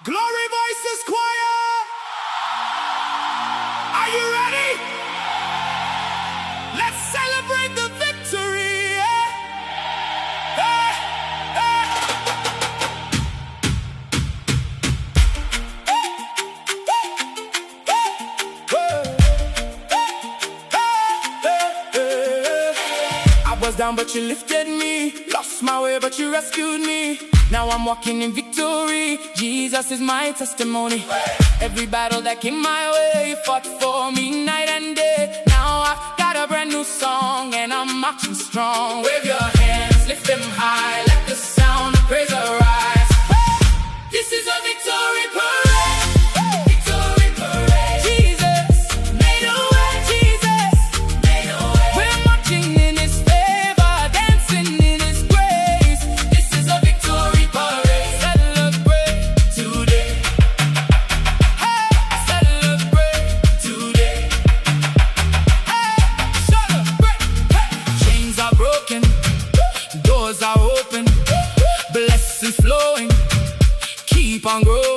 Glory Voices Choir! Are you ready? Let's celebrate the victory! I was down but you lifted me, lost my way but you rescued me. Now I'm walking in victory, Jesus is my testimony. Every battle that came my way, fought for me night and day. Now I've got a brand new song and I'm marching strong. Wave your hands, lift them high, let the sound of praise arise. This is a victory parade, victory parade. Jesus made a way, Jesus made a way. We're marching in His favor, dancing in His grace. This is a victory parade. Celebrate today. Hey, celebrate today. Hey, celebrate. Hey. Chains are broken, doors are open, blessings flowing. Keep on growing.